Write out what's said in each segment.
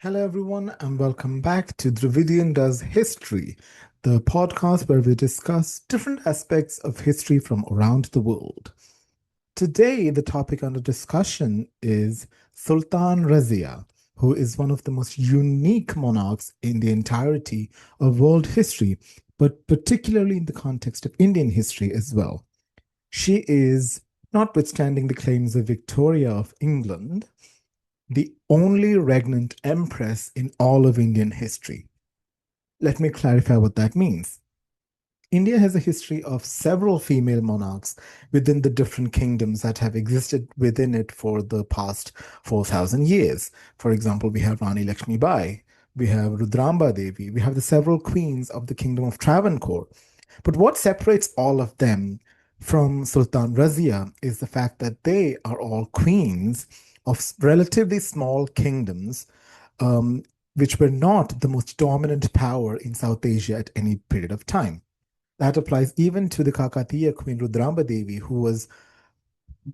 Hello, everyone, and welcome back to Dravidian Does History, the podcast where we discuss different aspects of history from around the world. Today, the topic under discussion is Sultan Raziyya, who is one of the most unique monarchs in the entirety of world history, but particularly in the context of Indian history as well. She is, notwithstanding the claims of Victoria of England, the only regnant empress in all of Indian history. Let me clarify what that means. India has a history of several female monarchs within the different kingdoms that have existed within it for the past 4,000 years. For example, we have Rani Lakshmi Bai, we have Rudraamba Devi, we have the several queens of the kingdom of Travancore. But what separates all of them from Sultan Razia is the fact that they are all queens of relatively small kingdoms, which were not the most dominant power in South Asia at any period of time. That applies even to the Kakatiya queen Rudraamba Devi, who was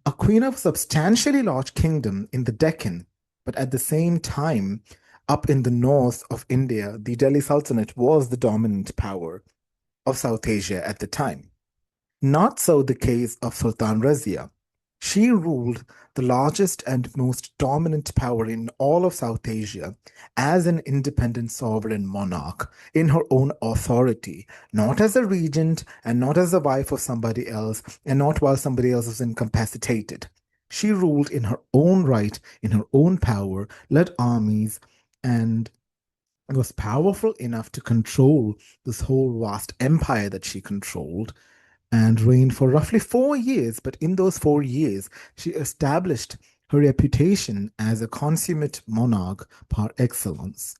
a queen of a substantially large kingdom in the Deccan, but at the same time, up in the north of India, the Delhi Sultanate was the dominant power of South Asia at the time. Not so the case of Sultan Razia. She ruled the largest and most dominant power in all of South Asia as an independent sovereign monarch in her own authority, not as a regent and not as the wife of somebody else, and not while somebody else was incapacitated. She ruled in her own right, in her own power, led armies, and was powerful enough to control this whole vast empire that she controlled and reigned for roughly 4 years. But in those 4 years, she established her reputation as a consummate monarch par excellence.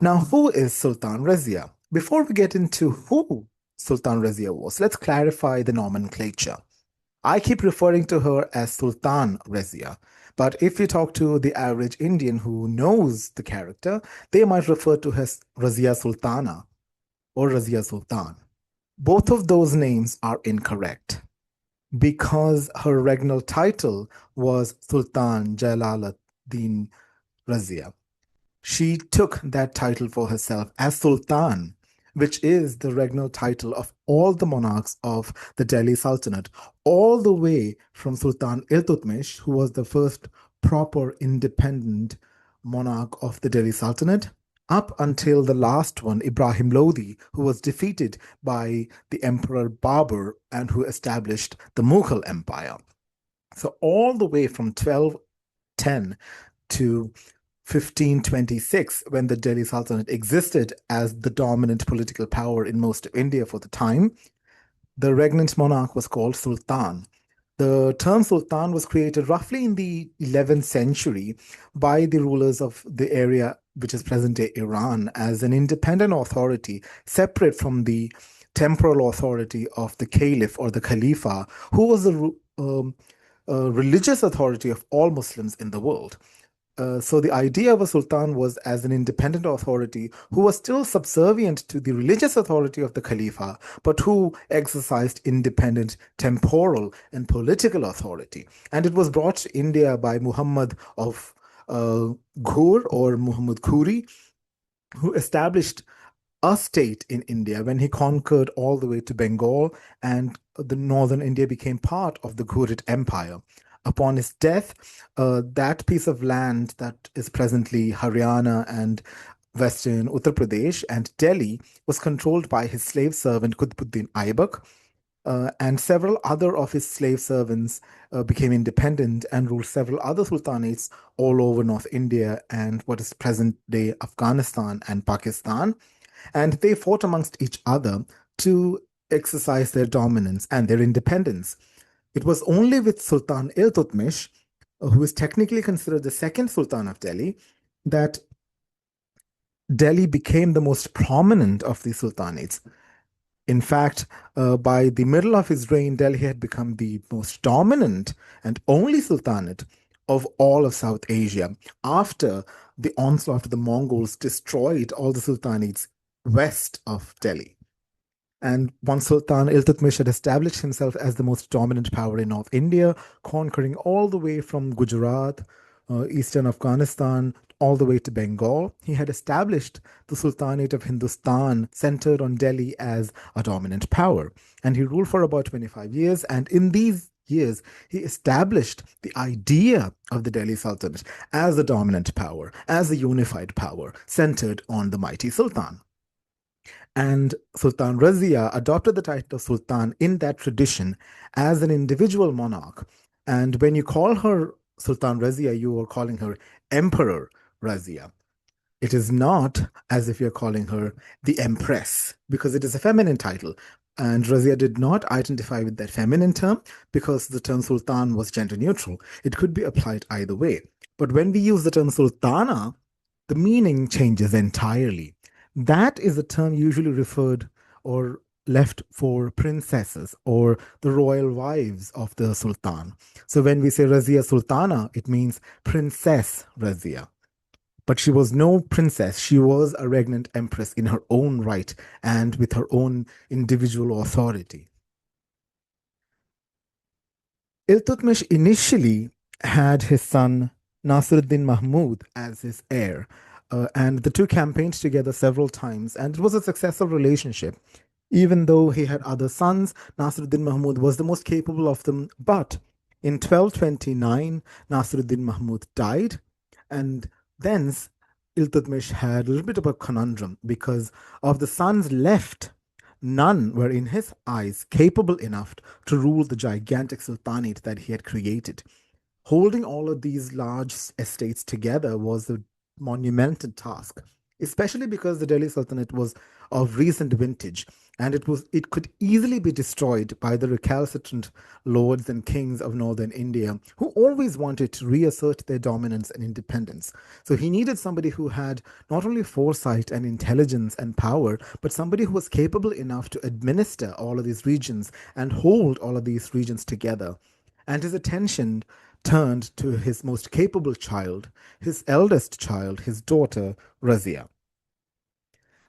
Now, who is Sultan Razia? Before we get into who Sultan Razia was, let's clarify the nomenclature. I keep referring to her as Sultan Razia, but if you talk to the average Indian who knows the character, they might refer to her as Razia Sultana or Razia Sultan. Both of those names are incorrect because her regnal title was Sultan Jalaluddin Razia. She took that title for herself as Sultan, which is the regnal title of all the monarchs of the Delhi Sultanate, all the way from Sultan Iltutmish, who was the first proper independent monarch of the Delhi Sultanate, up until the last one, Ibrahim Lodi, who was defeated by the Emperor Babur and who established the Mughal Empire. So, all the way from 1210 to 1526, when the Delhi Sultanate existed as the dominant political power in most of India for the time, the regnant monarch was called Sultan. The term Sultan was created roughly in the 11th century by the rulers of the area, which is present day Iran, as an independent authority separate from the temporal authority of the caliph or the khalifa, who was the religious authority of all Muslims in the world. So the idea of a sultan was as an independent authority who was still subservient to the religious authority of the Khalifa, but who exercised independent temporal and political authority. And it was brought to India by Muhammad of Ghur or Muhammad Khuri, who established a state in India when he conquered all the way to Bengal, and the northern India became part of the Ghurid Empire. Upon his death, that piece of land that is presently Haryana and western Uttar Pradesh and Delhi was controlled by his slave servant Qutbuddin Aibak, and several other of his slave servants became independent and ruled several other sultanates all over North India and what is present day Afghanistan and Pakistan. And they fought amongst each other to exercise their dominance and their independence. It was only with Sultan Iltutmish, who is technically considered the second Sultan of Delhi, that Delhi became the most prominent of the sultanates. In fact, by the middle of his reign, Delhi had become the most dominant and only sultanate of all of South Asia after the onslaught of the Mongols destroyed all the sultanates west of Delhi. And once Sultan Iltutmish had established himself as the most dominant power in North India, conquering all the way from Gujarat, eastern Afghanistan, all the way to Bengal. He had established the Sultanate of Hindustan, centered on Delhi as a dominant power. And he ruled for about 25 years. And in these years, he established the idea of the Delhi Sultanate as a dominant power, as a unified power, centered on the mighty Sultan. And Sultan Raziyya adopted the title of Sultan in that tradition as an individual monarch. And when you call her Sultan Raziyya, you are calling her Emperor Raziyya. It is not as if you're calling her the Empress, because it is a feminine title. And Razia did not identify with that feminine term because the term Sultan was gender neutral. It could be applied either way. But when we use the term Sultana, the meaning changes entirely. That is a term usually referred or left for princesses or the royal wives of the Sultan. So when we say Razia Sultana, it means Princess Razia. But she was no princess. She was a regnant empress in her own right and with her own individual authority. Iltutmish initially had his son Nasiruddin Mahmud as his heir, and the two campaigned together several times, and it was a successful relationship. Even though he had other sons, Nasiruddin Mahmud was the most capable of them. But in 1229, Nasiruddin Mahmud died, and thence Iltutmish had a little bit of a conundrum because of the sons left. None were, in his eyes, capable enough to rule the gigantic sultanate that he had created. Holding all of these large estates together was a monumental task, especially because the Delhi Sultanate was of recent vintage and it could easily be destroyed by the recalcitrant lords and kings of northern India who always wanted to reassert their dominance and independence. So he needed somebody who had not only foresight and intelligence and power, but somebody who was capable enough to administer all of these regions and hold all of these regions together. And his attention turned to his most capable child, his eldest child, his daughter, Razia.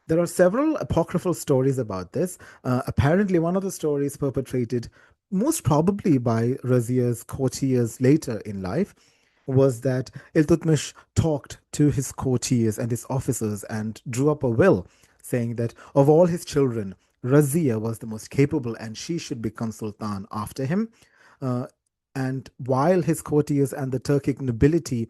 There are several apocryphal stories about this. Apparently, one of the stories perpetrated most probably by Razia's courtiers later in life was that Iltutmish talked to his courtiers and his officers and drew up a will saying that of all his children, Razia was the most capable and she should become sultan after him. Uh, and while his courtiers and the Turkic nobility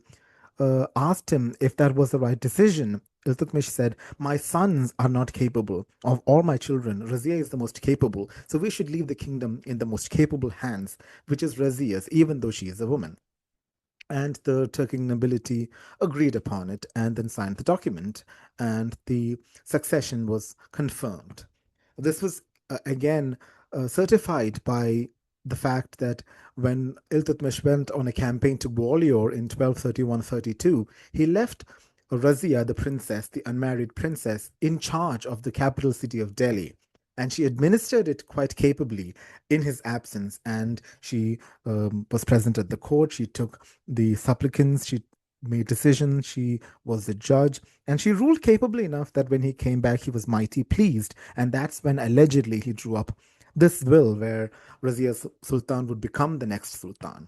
asked him if that was the right decision, Iltutmish said, "My sons are not capable. Of all my children, Razia is the most capable. So we should leave the kingdom in the most capable hands, which is Razia's, even though she is a woman." And the Turkic nobility agreed upon it and then signed the document, and the succession was confirmed. This was again certified by the fact that when Iltutmish went on a campaign to Gwalior in 1231-32, he left Razia, the princess, the unmarried princess, in charge of the capital city of Delhi. And she administered it quite capably in his absence. And she was present at the court. She took the supplicants. She made decisions. She was the judge. And she ruled capably enough that when he came back, he was mighty pleased. And that's when allegedly he drew up this will where Razia Sultan would become the next sultan.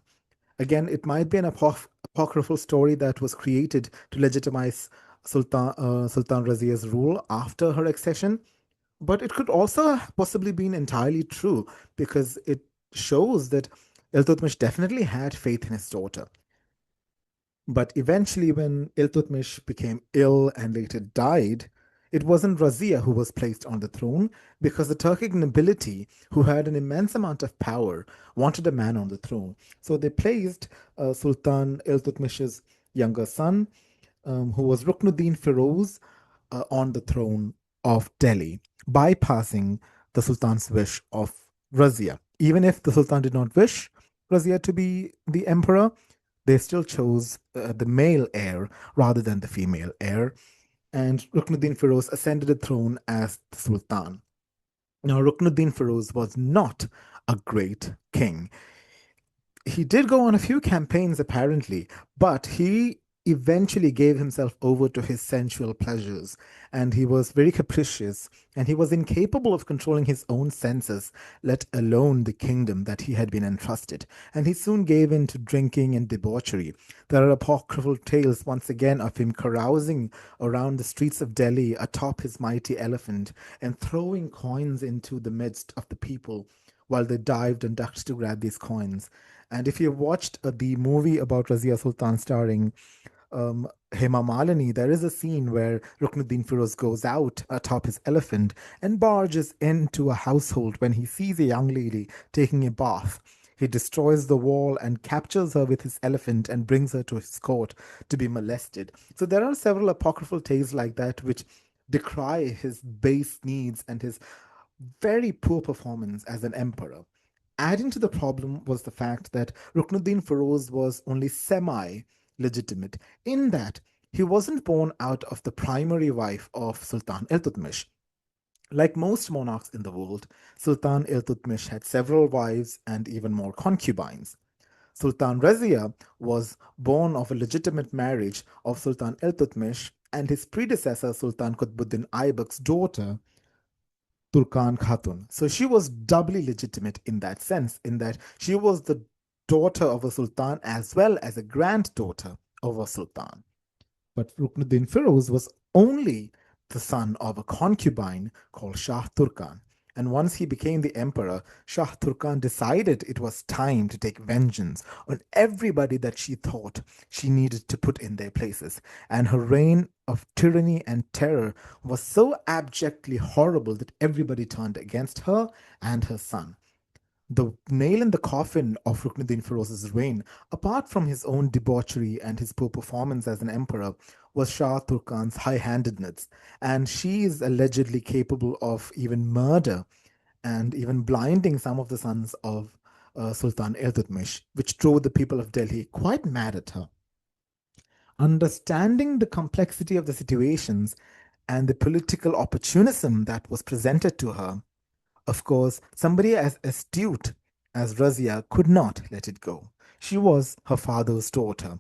Again, it might be an apocryphal story that was created to legitimize Sultan Razia's rule after her accession, but it could also possibly be entirely true because it shows that Iltutmish definitely had faith in his daughter. But eventually, when Iltutmish became ill and later died, it wasn't Razia who was placed on the throne because the Turkic nobility, who had an immense amount of power, wanted a man on the throne. So they placed Sultan Iltutmish's younger son, who was Ruknuddin Firoz, on the throne of Delhi, bypassing the Sultan's wish of Razia. Even if the Sultan did not wish Razia to be the emperor, they still chose the male heir rather than the female heir. And Ruknuddin Firoz ascended the throne as the Sultan. Now, Ruknuddin Firoz was not a great king. He did go on a few campaigns, apparently, but he eventually gave himself over to his sensual pleasures, and he was very capricious, and he was incapable of controlling his own senses, let alone the kingdom that he had been entrusted. And he soon gave in to drinking and debauchery. There are apocryphal tales once again of him carousing around the streets of Delhi atop his mighty elephant and throwing coins into the midst of the people while they dived and ducked to grab these coins. And if you've watched the movie about Razia Sultan starring Hema Malini, there is a scene where Ruknuddin Firoz goes out atop his elephant and barges into a household when he sees a young lady taking a bath. He destroys the wall and captures her with his elephant and brings her to his court to be molested. So there are several apocryphal tales like that which decry his base needs and his very poor performance as an emperor. Adding to the problem was the fact that Ruknuddin Feroz was only semi legitimate, in that he wasn't born out of the primary wife of Sultan Iltutmish. Like most monarchs in the world, Sultan Iltutmish had several wives and even more concubines. Sultan Raziyya was born of a legitimate marriage of Sultan Iltutmish and his predecessor Sultan Qutbuddin Aybak's daughter, Turkan Khatun. So she was doubly legitimate in that sense, in that she was the daughter of a sultan as well as a granddaughter of a sultan. But Ruknuddin Firoz was only the son of a concubine called Shah Turkan. And once he became the emperor, Shah Turkan decided it was time to take vengeance on everybody that she thought she needed to put in their places. And her reign of tyranny and terror was so abjectly horrible that everybody turned against her and her son. The nail in the coffin of Ruknuddin Firoz's reign, apart from his own debauchery and his poor performance as an emperor, was Shah Turkan's high handedness. And she is allegedly capable of even murder and even blinding some of the sons of Sultan Iltutmish, which drove the people of Delhi quite mad at her. Understanding the complexity of the situations and the political opportunism that was presented to her, of course, somebody as astute as Razia could not let it go. She was her father's daughter,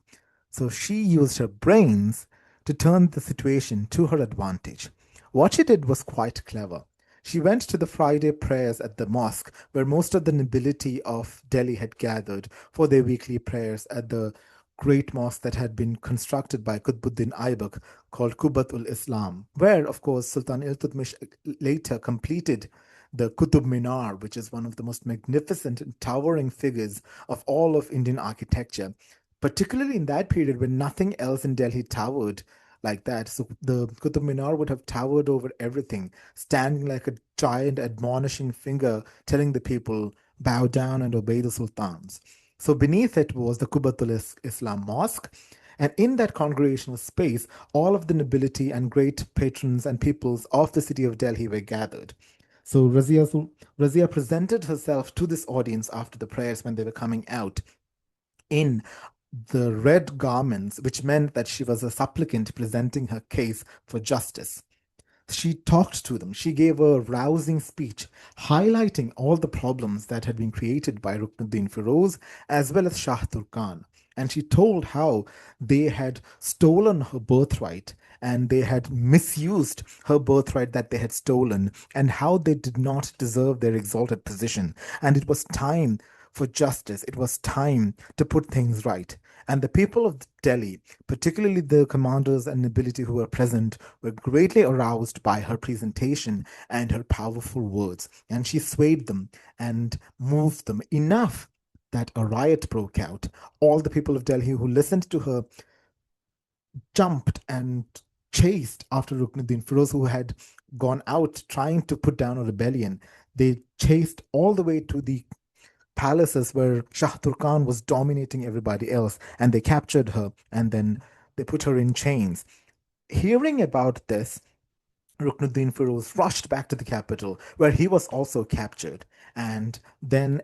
so she used her brains to turn the situation to her advantage. What she did was quite clever. She went to the Friday prayers at the mosque where most of the nobility of Delhi had gathered for their weekly prayers at the great mosque that had been constructed by Qutbuddin Aibak called Kubat ul Islam, where, of course, Sultan Iltutmish later completed the Qutub Minar, which is one of the most magnificent and towering figures of all of Indian architecture, particularly in that period when nothing else in Delhi towered like that. So the Qutub Minar would have towered over everything, standing like a giant admonishing finger telling the people, bow down and obey the sultans. So beneath it was the Kubatul Islam Mosque. And in that congregational space, all of the nobility and great patrons and peoples of the city of Delhi were gathered. So Razia presented herself to this audience after the prayers when they were coming out in the red garments, which meant that she was a supplicant presenting her case for justice. She talked to them. She gave a rousing speech highlighting all the problems that had been created by Ruknuddin Firoz as well as Shah Turkan. And she told how they had stolen her birthright and they had misused her birthright that they had stolen, and how they did not deserve their exalted position. And it was time for justice. It was time to put things right. And the people of Delhi, particularly the commanders and nobility who were present, were greatly aroused by her presentation and her powerful words. And she swayed them and moved them enough that a riot broke out. All the people of Delhi who listened to her jumped and chased after Ruknuddin Firoz, who had gone out trying to put down a rebellion. They chased all the way to the palaces where Shah Turkan was dominating everybody else, and they captured her and then they put her in chains. Hearing about this, Ruknuddin Firoz rushed back to the capital where he was also captured, and then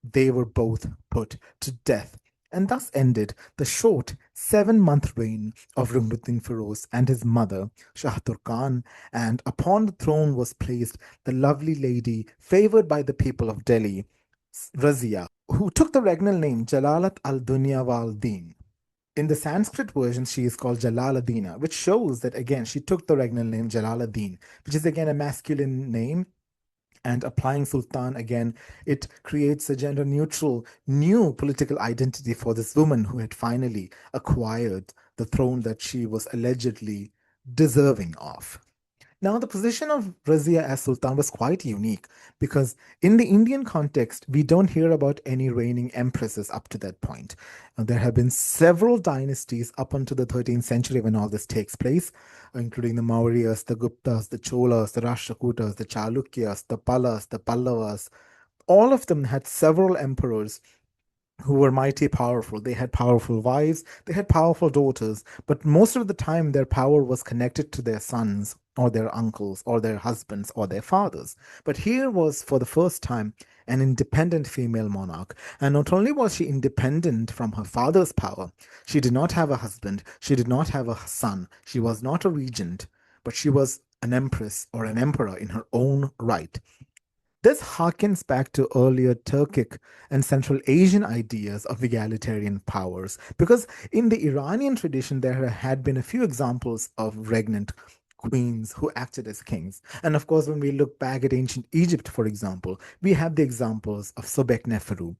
they were both put to death. And thus ended the short 7 month reign of Ruknuddin Firoz and his mother, Shah Turkan, and upon the throne was placed the lovely lady favored by the people of Delhi, Razia, who took the regnal name Jalalat al Dunya wal Din. In the Sanskrit version, she is called Jalaladina, which shows that again she took the regnal name Jalaluddin, which is again a masculine name. And applying Sultan again, it creates a gender neutral new political identity for this woman who had finally acquired the throne that she was allegedly deserving of. Now, the position of Razia as Sultan was quite unique because in the Indian context, we don't hear about any reigning empresses up to that point. There have been several dynasties up until the 13th century when all this takes place, including the Mauryas, the Guptas, the Cholas, the Rashtrakutas, the Chalukyas, the Palas, the Pallavas. All of them had several emperors who were mighty powerful. They had powerful wives, they had powerful daughters, but most of the time their power was connected to their sons or their uncles or their husbands or their fathers. But here was, for the first time, an independent female monarch. And not only was she independent from her father's power, she did not have a husband, she did not have a son, she was not a regent, but she was an empress or an emperor in her own right. This harkens back to earlier Turkic and Central Asian ideas of egalitarian powers, because in the Iranian tradition, there had been a few examples of regnant queens who acted as kings. And of course, when we look back at ancient Egypt, for example, we have the examples of Sobek Neferu,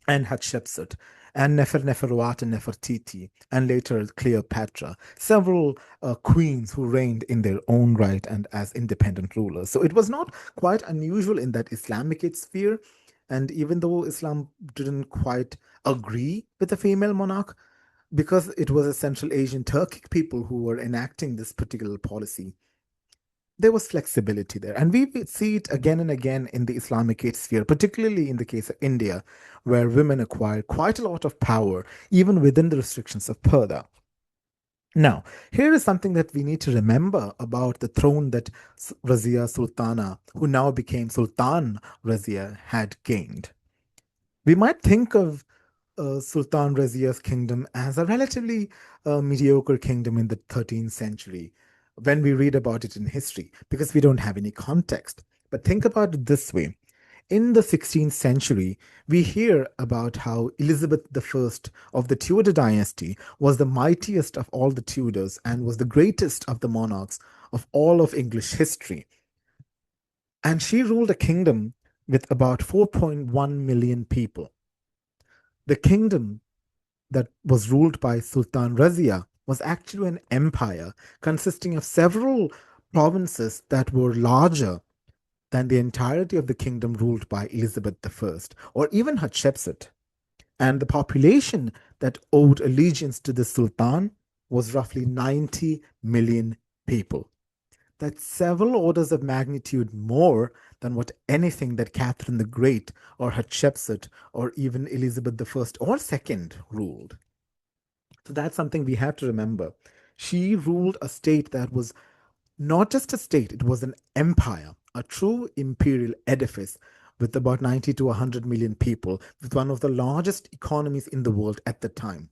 and Hatshepsut, and Neferuat and Nefertiti, and later Cleopatra, several queens who reigned in their own right and as independent rulers. So it was not quite unusual in that Islamic sphere. And even though Islam didn't quite agree with the female monarch, because it was a Central Asian Turkic people who were enacting this particular policy, there was flexibility there. And we see it again and again in the Islamic sphere, particularly in the case of India, where women acquired quite a lot of power, even within the restrictions of purdah. Now, here is something that we need to remember about the throne that Razia Sultana, who now became Sultan Razia, had gained. We might think of Sultan Raziya's kingdom as a relatively mediocre kingdom in the 13th century when we read about it in history, because we don't have any context. But think about it this way. In the 16th century, we hear about how Elizabeth I of the Tudor dynasty was the mightiest of all the Tudors and was the greatest of the monarchs of all of English history. And she ruled a kingdom with about 4.1 million people. The kingdom that was ruled by Sultan Razia was actually an empire consisting of several provinces that were larger than the entirety of the kingdom ruled by Elizabeth I or even Hatshepsut. And the population that owed allegiance to the Sultan was roughly 90 million people. That's several orders of magnitude more than what anything that Catherine the Great or Hatshepsut or even Elizabeth I or II ruled. So that's something we have to remember. She ruled a state that was not just a state, it was an empire, a true imperial edifice with about 90 to 100 million people, with one of the largest economies in the world at the time.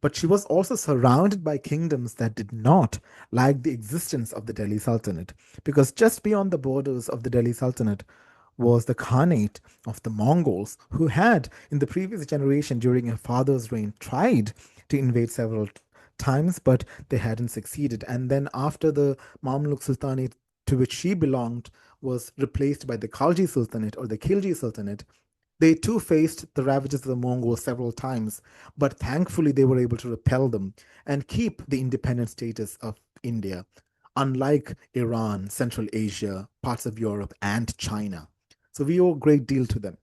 But she was also surrounded by kingdoms that did not like the existence of the Delhi Sultanate, because just beyond the borders of the Delhi Sultanate was the Khanate of the Mongols, who had, in the previous generation during her father's reign, tried to invade several times, but they hadn't succeeded. And then, after the Mamluk Sultanate to which she belonged was replaced by the Khalji Sultanate or the Khilji Sultanate, they too faced the ravages of the Mongols several times, but thankfully they were able to repel them and keep the independent status of India, unlike Iran, Central Asia, parts of Europe, and China. So we owe a great deal to them.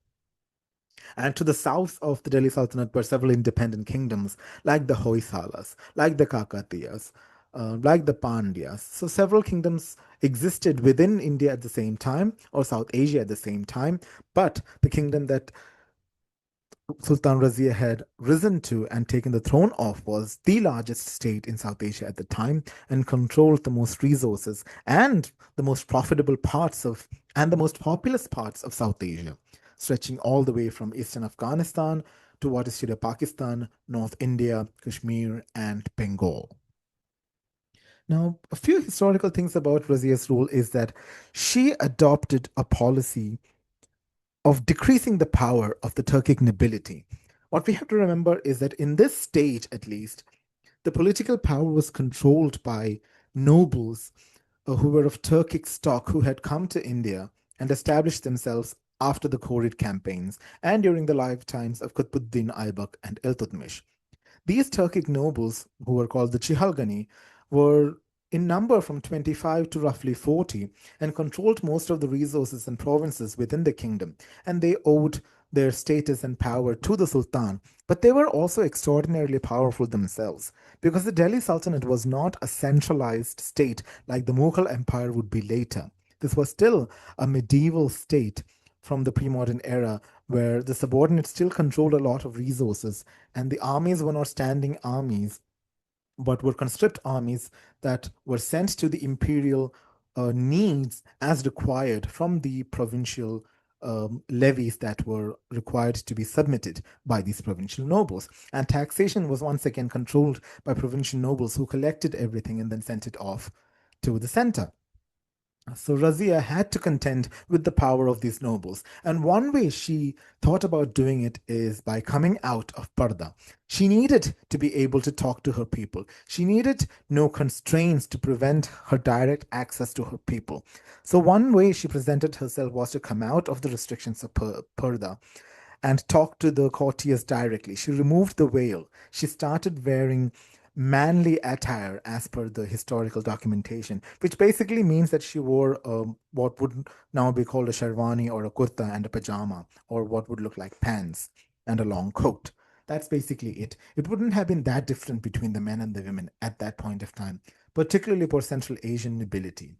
And to the south of the Delhi Sultanate were several independent kingdoms, like the Hoysalas, like the Kakatiyas, like the Pandyas. So several kingdoms existed within India at the same time, or South Asia at the same time. But the kingdom that Sultan Razia had risen to and taken the throne of was the largest state in South Asia at the time and controlled the most resources and the most profitable parts of and the most populous parts of South Asia, stretching all the way from eastern Afghanistan to what is today Pakistan, North India, Kashmir, and Bengal. Now, a few historical things about Razia's rule is that she adopted a policy of decreasing the power of the Turkic nobility. What we have to remember is that in this stage, at least, the political power was controlled by nobles who were of Turkic stock who had come to India and established themselves after the Khorid campaigns and during the lifetimes of Qutbuddin Aybak and Iltutmish. These Turkic nobles, who were called the Chihalgani, were in number from 25 to roughly 40 and controlled most of the resources and provinces within the kingdom, and they owed their status and power to the Sultan. But they were also extraordinarily powerful themselves because the Delhi Sultanate was not a centralized state like the Mughal Empire would be later. This was still a medieval state from the pre modern era where the subordinates still controlled a lot of resources, and the armies were not standing armies but were conscript armies that were sent to the imperial needs as required from the provincial levies that were required to be submitted by these provincial nobles. And taxation was once again controlled by provincial nobles who collected everything and then sent it off to the center. So Razia had to contend with the power of these nobles. And one way she thought about doing it is by coming out of purdah. She needed to be able to talk to her people. She needed no constraints to prevent her direct access to her people. So one way she presented herself was to come out of the restrictions of purdah and talked to the courtiers directly. She removed the veil. She started wearing manly attire as per the historical documentation, which basically means that she wore what would now be called a sherwani or a kurta and a pajama, or what would look like pants and a long coat. That's basically it. It wouldn't have been that different between the men and the women at that point of time, particularly for Central Asian nobility.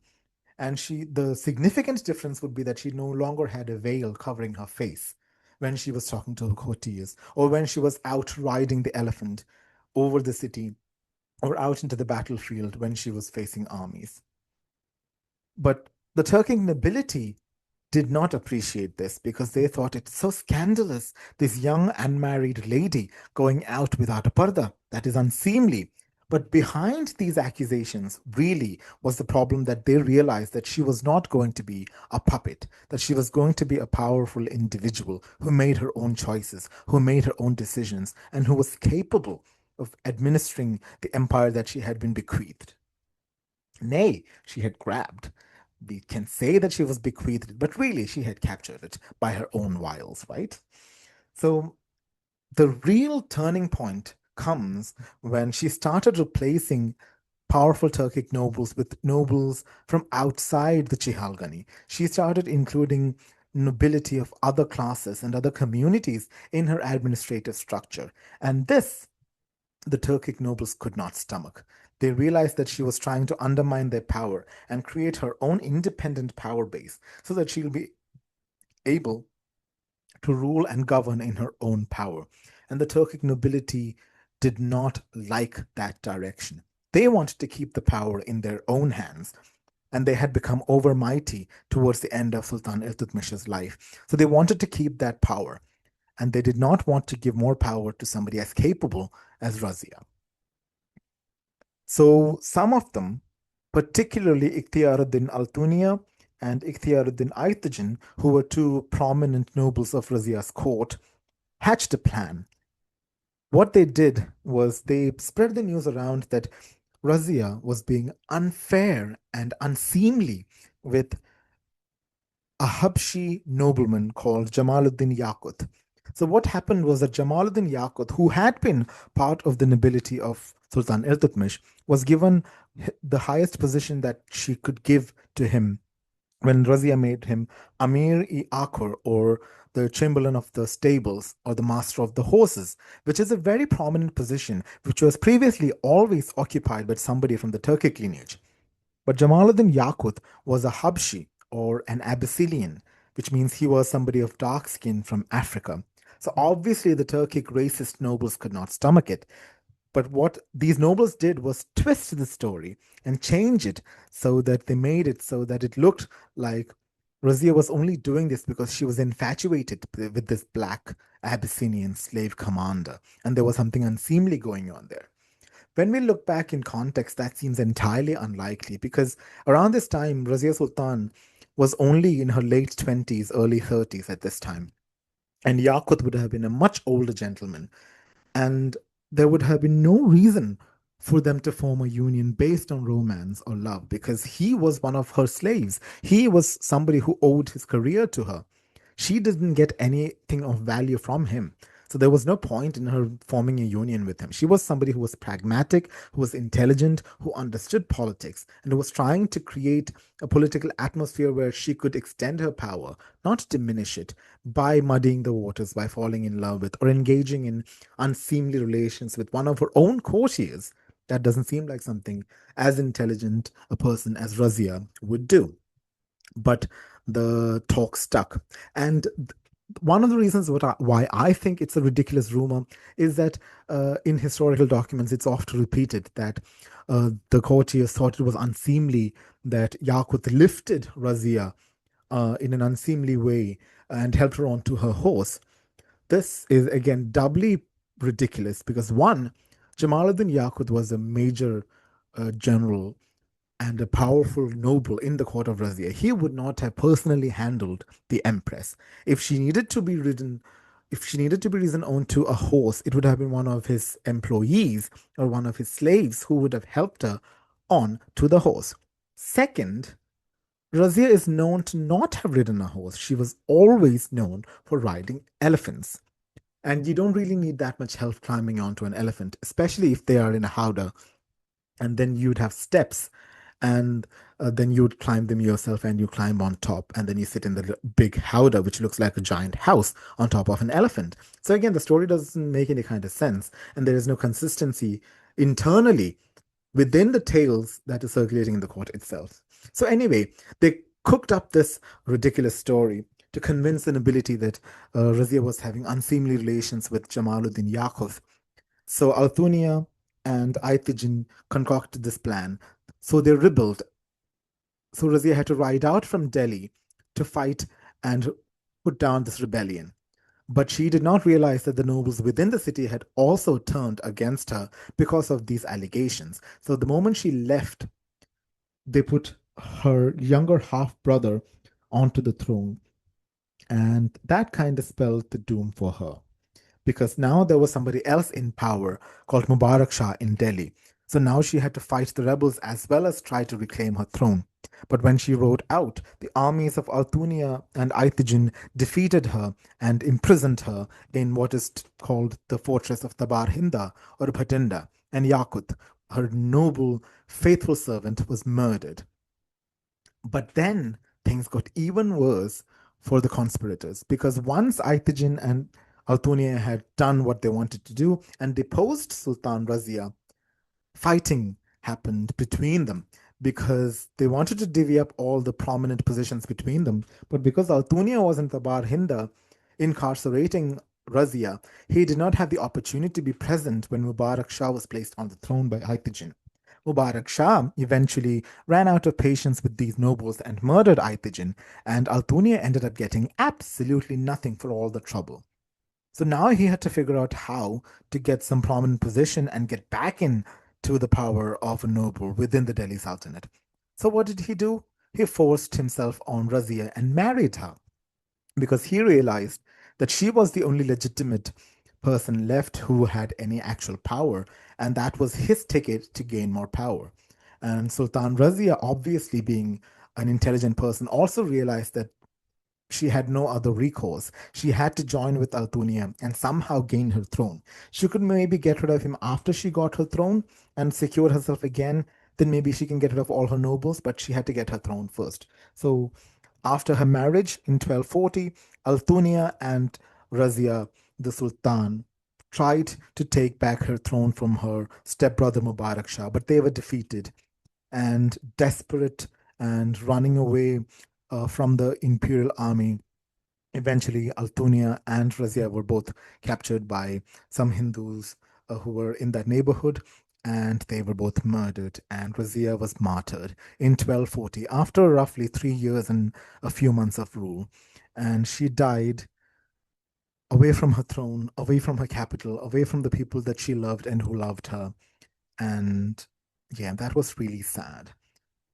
And the significant difference would be that she no longer had a veil covering her face when she was talking to her courtiers, or when she was out riding the elephant over the city, or out into the battlefield when she was facing armies. But the Turkic nobility did not appreciate this because they thought it so scandalous. This young unmarried lady going out without a purdah, that is unseemly. But behind these accusations really was the problem that they realized that she was not going to be a puppet, that she was going to be a powerful individual who made her own choices, who made her own decisions, and who was capable of administering the empire that she had been bequeathed. Nay, she had grabbed. We can say that she was bequeathed, but really she had captured it by her own wiles, right? So the real turning point comes when she started replacing powerful Turkic nobles with nobles from outside the Chihalgani. She started including nobility of other classes and other communities in her administrative structure. And this the Turkic nobles could not stomach. They realized that she was trying to undermine their power and create her own independent power base so that she'll be able to rule and govern in her own power. And the Turkic nobility did not like that direction. They wanted to keep the power in their own hands, and they had become overmighty towards the end of Sultan Iltutmish's life. So they wanted to keep that power, and they did not want to give more power to somebody as capable as Razia. So some of them, particularly Ikhtiyaruddin Altuniya and Ikhtiyaruddin Aytajan, who were two prominent nobles of Razia's court, hatched a plan. What they did was they spread the news around that Razia was being unfair and unseemly with a Habshi nobleman called Jamaluddin Yaqut. So what happened was that Jamaluddin Yaqut, who had been part of the nobility of Sultan Iltutmish, was given the highest position that she could give to him when Razia made him Amir-i Akhur, or the chamberlain of the stables, or the master of the horses, which is a very prominent position, which was previously always occupied by somebody from the Turkic lineage. But Jamaluddin Yaqut was a Habshi, or an Abyssinian, which means he was somebody of dark skin from Africa. So obviously the Turkic racist nobles could not stomach it. But what these nobles did was twist the story and change it so that they made it so that it looked like Razia was only doing this because she was infatuated with this black Abyssinian slave commander, and there was something unseemly going on there. When we look back in context, that seems entirely unlikely because around this time, Razia Sultan was only in her late 20s, early 30s at this time. and Yakut would have been a much older gentleman, and there would have been no reason for them to form a union based on romance or love because he was one of her slaves. He was somebody who owed his career to her. She didn't get anything of value from him. So there was no point in her forming a union with him. She was somebody who was pragmatic, who was intelligent, who understood politics, and who was trying to create a political atmosphere where she could extend her power, not diminish it, by muddying the waters, by falling in love with, or engaging in unseemly relations with one of her own courtiers. That doesn't seem like something as intelligent a person as Razia would do. But the talk stuck. And one of the reasons why I think it's a ridiculous rumor is that in historical documents, it's often repeated that the courtiers thought it was unseemly that Yakut lifted Razia in an unseemly way and helped her onto her horse. This is again doubly ridiculous because one, Jamaluddin Yakut was a major general and a powerful noble in the court of Razia. He would not have personally handled the empress. If she needed to be ridden, if she needed to be risen onto a horse, it would have been one of his employees or one of his slaves who would have helped her on to the horse. Second, Razia is known to not have ridden a horse. She was always known for riding elephants. And you don't really need that much help climbing onto an elephant, especially if they are in a howdah, and then you'd have steps, and then you would climb them yourself, and you climb on top, and then you sit in the big howdah, which looks like a giant house on top of an elephant. So again, the story doesn't make any kind of sense, and there is no consistency internally within the tales that is circulating in the court itself. So anyway, they cooked up this ridiculous story to convince the nobility that Razia was having unseemly relations with Jamaluddin Yaqub. So Althunia and Aitijin concocted this plan. So they rebelled. So Razia had to ride out from Delhi to fight and put down this rebellion. But she did not realize that the nobles within the city had also turned against her because of these allegations. So the moment she left, they put her younger half brother onto the throne. And that kind of spelled the doom for her because now there was somebody else in power called Mubarak Shah in Delhi. So now she had to fight the rebels as well as try to reclaim her throne. But when she rode out, the armies of Altunia and Aitijin defeated her and imprisoned her in what is called the fortress of Tabar Hinda or Bhatinda. And Yakut, her noble, faithful servant, was murdered. But then things got even worse for the conspirators because once Aitijin and Altunia had done what they wanted to do and deposed Sultan Razia, fighting happened between them because they wanted to divvy up all the prominent positions between them. But because Altunia was in Tabar Hinda incarcerating Razia, he did not have the opportunity to be present when Mubarak Shah was placed on the throne by Aitijin. Mubarak Shah eventually ran out of patience with these nobles and murdered Aitijin, and Altunia ended up getting absolutely nothing for all the trouble. So now he had to figure out how to get some prominent position and get back in to the power of a noble within the Delhi Sultanate. So what did he do? He forced himself on Razia and married her because he realized that she was the only legitimate person left who had any actual power, and that was his ticket to gain more power. And Sultan Razia, obviously being an intelligent person, also realized that she had no other recourse. She had to join with Altunia and somehow gain her throne. She could maybe get rid of him after she got her throne and secured herself again. Then maybe she can get rid of all her nobles, but she had to get her throne first. So after her marriage in 1240, Altunia and Razia, the Sultan, tried to take back her throne from her stepbrother Mubarak Shah, but they were defeated. And desperate and running away from the imperial army, eventually Altunia and Razia were both captured by some Hindus who were in that neighborhood, and they were both murdered. And Razia was martyred in 1240 after roughly 3 years and a few months of rule. And she died away from her throne, away from her capital, away from the people that she loved and who loved her. And yeah, that was really sad.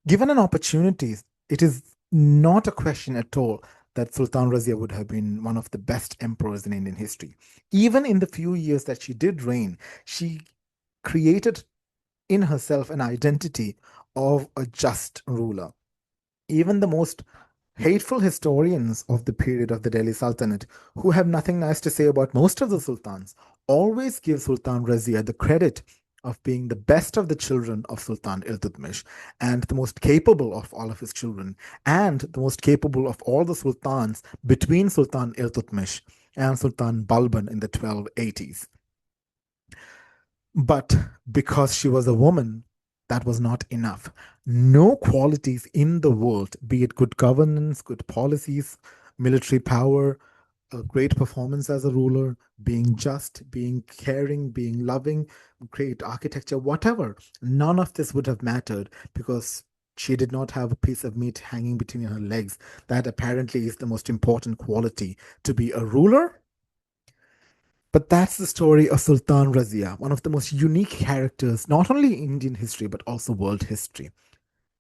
Given an opportunity, it is not a question at all that Sultan Razia would have been one of the best emperors in Indian history. Even in the few years that she did reign, she created in herself an identity of a just ruler. Even the most hateful historians of the period of the Delhi Sultanate, who have nothing nice to say about most of the sultans, always give Sultan Razia the credit of being the best of the children of Sultan Iltutmish and the most capable of all of his children and the most capable of all the sultans between Sultan Iltutmish and Sultan Balban in the 1280s. But because she was a woman, that was not enough. No qualities in the world, be it good governance, good policies, military power, a great performance as a ruler, being just, being caring, being loving, great architecture, whatever, none of this would have mattered because she did not have a piece of meat hanging between her legs. That apparently is the most important quality to be a ruler. But that's the story of Sultan Razia, one of the most unique characters, not only in Indian history, but also world history.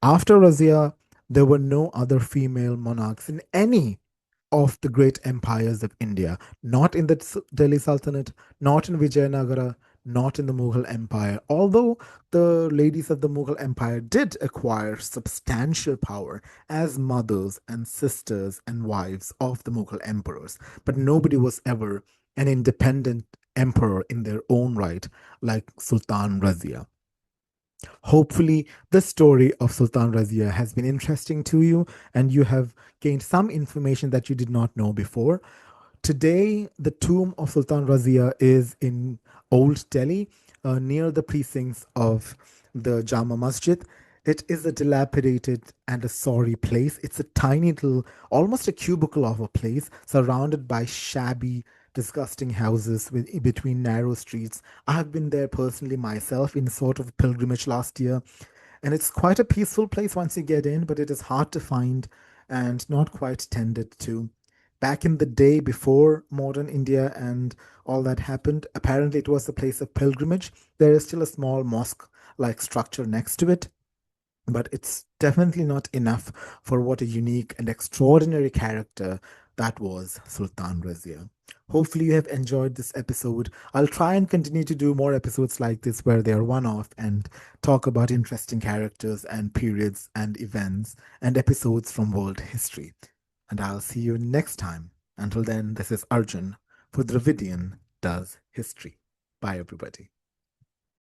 After Razia, there were no other female monarchs in any of the great empires of India, not in the Delhi Sultanate, not in Vijayanagara, not in the Mughal Empire. Although the ladies of the Mughal Empire did acquire substantial power as mothers and sisters and wives of the Mughal emperors, but nobody was ever an independent emperor in their own right, like Sultan Razia. Hopefully, the story of Sultan Razia has been interesting to you and you have gained some information that you did not know before. Today, the tomb of Sultan Razia is in Old Delhi, near the precincts of the Jama Masjid. It is a dilapidated and a sorry place. It's a tiny little, almost a cubicle of a place, surrounded by shabby, disgusting houses with between narrow streets. I have been there personally myself in sort of pilgrimage last year, and it's quite a peaceful place once you get in, but it is hard to find and not quite tended to. Back in the day before modern India and all that happened, apparently it was a place of pilgrimage. There is still a small mosque like structure next to it, but it's definitely not enough for what a unique and extraordinary character that was Sultan Razia. Hopefully, you have enjoyed this episode. I'll try and continue to do more episodes like this where they are one off and talk about interesting characters and periods and events and episodes from world history. And I'll see you next time. Until then, this is Arjun for Dravidian Does History. Bye, everybody.